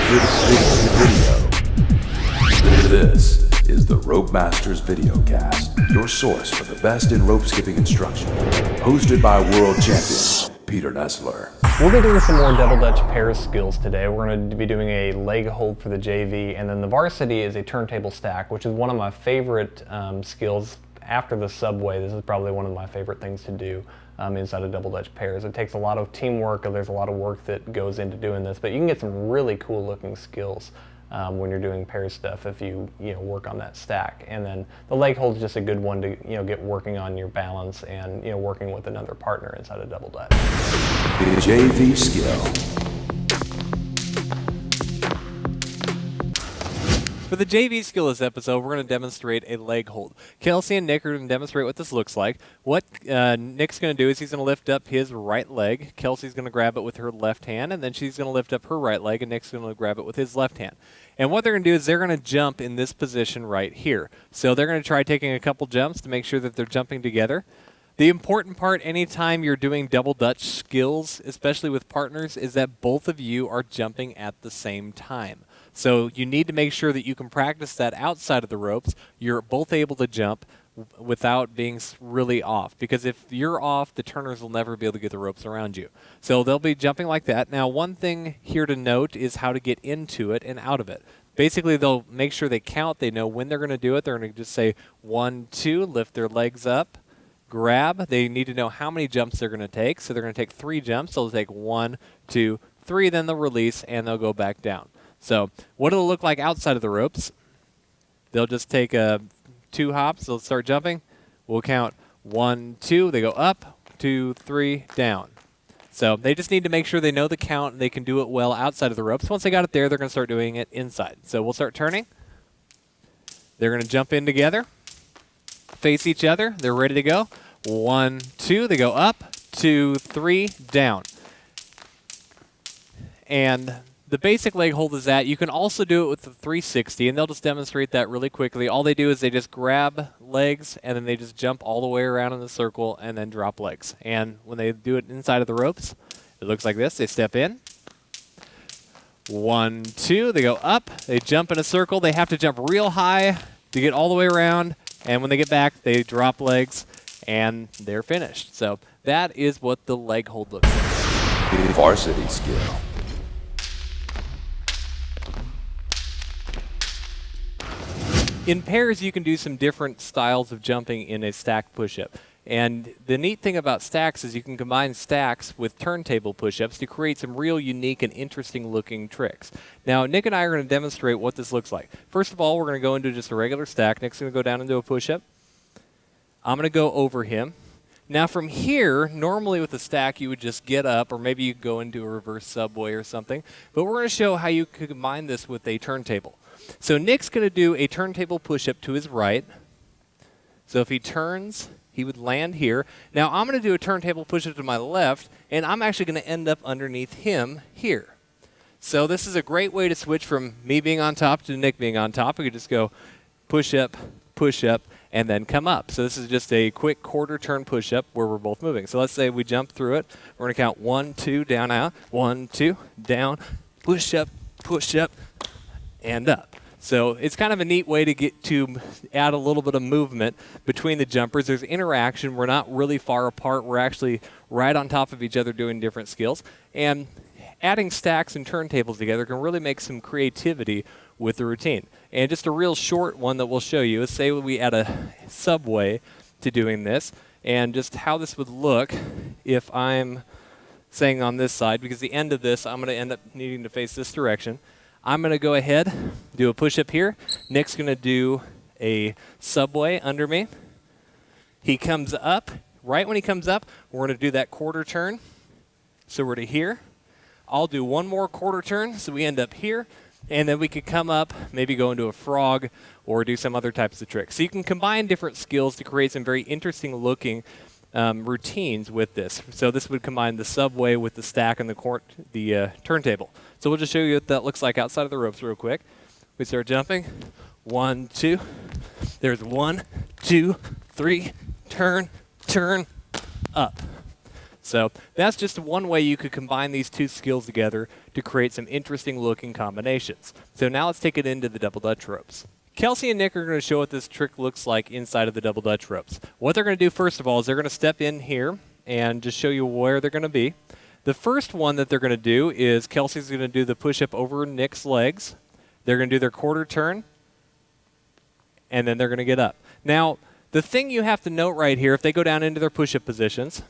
Video. This is the Rope Masters videoKast, your source for the best in rope skipping instruction. Hosted by world champion Peter Nestler. We'll be doing some more double Dutch pairs skills today. We're going to be doing a leg hold for the JV, and then the varsity is a turntable stack, which is one of my favorite skills. After the subway, this is probably one of my favorite things to do inside of double Dutch pairs. It takes a lot of teamwork, and there's a lot of work that goes into doing this, but you can get some really cool looking skills when you're doing pair stuff if you work on that stack. And then the leg hold is just a good one to get working on your balance and working with another partner inside of double Dutch. The JV skill. For the JV skill this episode, we're going to demonstrate a leg hold. Kelsey and Nick are going to demonstrate what this looks like. What Nick's going to do is he's going to lift up his right leg. Kelsey's going to grab it with her left hand, and then she's going to lift up her right leg, and Nick's going to grab it with his left hand. And what they're going to do is they're going to jump in this position right here. So they're going to try taking a couple jumps to make sure that they're jumping together. The important part anytime you're doing double Dutch skills, especially with partners, is that both of you are jumping at the same time. So you need to make sure that you can practice that outside of the ropes. You're both able to jump without being really off. Because if you're off, the turners will never be able to get the ropes around you. So they'll be jumping like that. Now, one thing here to note is how to get into it and out of it. Basically, they'll make sure they count. They know when they're going to do it. They're going to just say 1, 2, lift their legs up, grab. They need to know how many jumps they're going to take. So they're going to take 3 jumps. So they'll take 1, 2, 3, then they'll release, and they'll go back down. So what it'll look like outside of the ropes, they'll just take 2 hops. They'll start jumping. We'll count 1, 2. They go up, 2, 3, down. So they just need to make sure they know the count and they can do it well outside of the ropes. Once they got it there, they're going to start doing it inside. So we'll start turning. They're going to jump in together, face each other. They're ready to go. 1, 2. They go up, 2, 3, down. And the basic leg hold is that. You can also do it with the 360, and they'll just demonstrate that really quickly. All they do is they just grab legs, and then they just jump all the way around in the circle and then drop legs. And when they do it inside of the ropes, it looks like this. They step in. 1, 2. They go up. They jump in a circle. They have to jump real high to get all the way around. And when they get back, they drop legs, and they're finished. So that is what the leg hold looks like. Varsity skill. In pairs, you can do some different styles of jumping in a stack push-up. And the neat thing about stacks is you can combine stacks with turntable push-ups to create some real unique and interesting looking tricks. Now, Nick and I are going to demonstrate what this looks like. First of all, we're going to go into just a regular stack. Nick's going to go down into a push-up. I'm going to go over him. Now from here, normally with a stack, you would just get up, or maybe you could go into a reverse subway or something. But we're going to show how you could combine this with a turntable. So Nick's going to do a turntable push-up to his right. So if he turns, he would land here. Now I'm going to do a turntable push-up to my left, and I'm actually going to end up underneath him here. So this is a great way to switch from me being on top to Nick being on top. We could just go push-up, and then come up. So this is just a quick quarter turn push-up where we're both moving. So let's say we jump through it. We're going to count 1, 2, down, out. 1, 2, down, push-up, and up. So it's kind of a neat way to get to add a little bit of movement between the jumpers. There's interaction. We're not really far apart. We're actually right on top of each other doing different skills. And adding stacks and turntables together can really make some creativity with the routine. And just a real short one that we'll show you is, say we add a subway to doing this, and just how this would look if I'm saying on this side, because the end of this, I'm going to end up needing to face this direction. I'm going to go ahead, do a push-up here. Nick's going to do a subway under me. He comes up. Right when he comes up, we're going to do that quarter turn. So we're to here. I'll do one more quarter turn, so we end up here. And then we could come up, maybe go into a frog, or do some other types of tricks. So you can combine different skills to create some very interesting looking routines with this. So this would combine the subway with the stack and the turntable. So we'll just show you what that looks like outside of the ropes real quick. We start jumping. 1, 2. There's 1, 2, 3. Turn, up. So that's just one way you could combine these two skills together to create some interesting looking combinations. So now let's take it into the double Dutch ropes. Kelsey and Nick are going to show what this trick looks like inside of the double Dutch ropes. What they're going to do first of all is they're going to step in here and just show you where they're going to be. The first one that they're going to do is Kelsey's going to do the push-up over Nick's legs. They're going to do their quarter turn, and then they're going to get up. Now, the thing you have to note right here, if they go down into their push-up positions,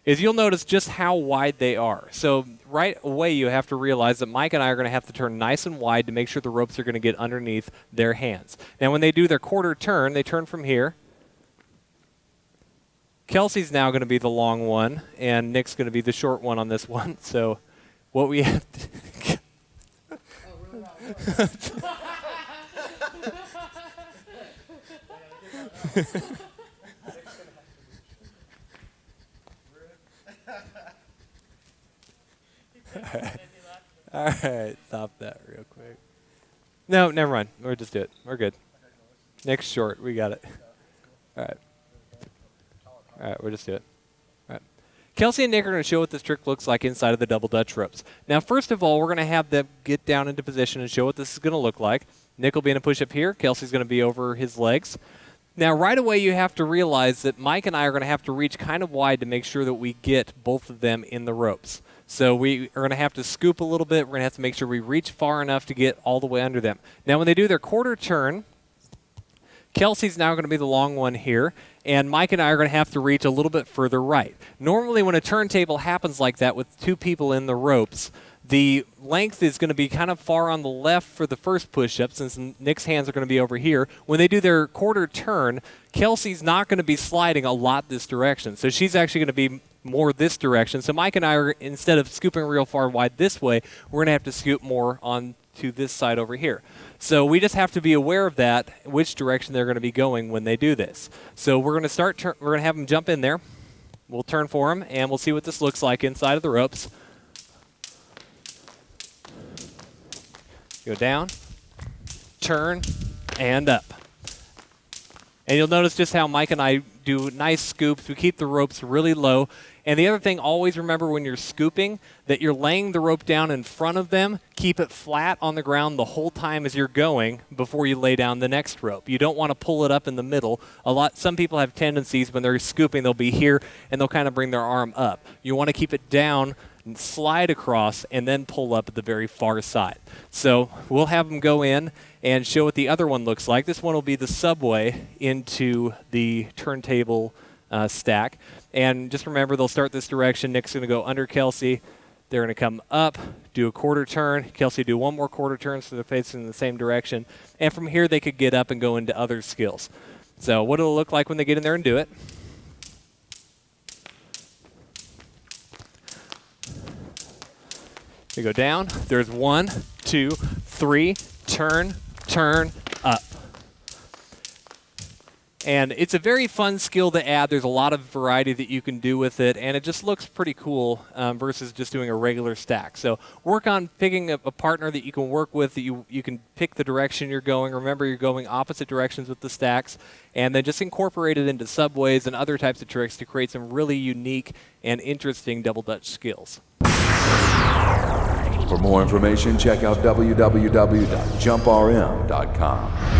is you'll notice just how wide they are. So right away you have to realize that Mike and I are going to have to turn nice and wide to make sure the ropes are going to get underneath their hands. Now when they do their quarter turn, they turn from here. Kelsey's now going to be the long one, and Nick's going to be the short one on this one. So what we have to All right, stop that real quick. No, never mind. We'll just do it. We're good. Nick's short. We got it. All right. All right, we'll just do it. All right. Kelsey and Nick are going to show what this trick looks like inside of the double Dutch ropes. Now, first of all, we're going to have them get down into position and show what this is going to look like. Nick will be in a push-up here. Kelsey's going to be over his legs. Now, right away, you have to realize that Mike and I are going to have to reach kind of wide to make sure that we get both of them in the ropes. So we are going to have to scoop a little bit. We're going to have to make sure we reach far enough to get all the way under them. Now, when they do their quarter turn, Kelsey's now going to be the long one here, and Mike and I are going to have to reach a little bit further right. Normally, when a turntable happens like that with two people in the ropes, the length is going to be kind of far on the left for the first push-up, since Nick's hands are going to be over here. When they do their quarter turn, Kelsey's not going to be sliding a lot this direction, so she's actually going to be more this direction. So Mike and I are, instead of scooping real far wide this way, we're going to have to scoop more on to this side over here. So we just have to be aware of that, which direction they're going to be going when they do this. So we're going to start, we're going to have them jump in there. We'll turn for them, and we'll see what this looks like inside of the ropes. Go down, turn, and up. And you'll notice just how Mike and I do nice scoops. We keep the ropes really low. And the other thing, always remember when you're scooping that you're laying the rope down in front of them. Keep it flat on the ground the whole time as you're going before you lay down the next rope. You don't want to pull it up in the middle. Some people have tendencies when they're scooping, they'll be here and they'll kind of bring their arm up. You want to keep it down and slide across and then pull up at the very far side. So we'll have them go in and show what the other one looks like. This one will be the subway into the turntable stack. And just remember, they'll start this direction. Nick's going to go under Kelsey. They're going to come up, do a quarter turn. Kelsey do one more quarter turn so they're facing in the same direction. And from here, they could get up and go into other skills. So what it'll look like when they get in there and do it. They go down. There's 1, 2, 3, turn, turn, up. And it's a very fun skill to add. There's a lot of variety that you can do with it, and it just looks pretty cool versus just doing a regular stack. So work on picking a partner that you can work with, that you can pick the direction you're going. Remember, you're going opposite directions with the stacks, and then just incorporate it into subways and other types of tricks to create some really unique and interesting double Dutch skills. For more information, check out www.jumprm.com.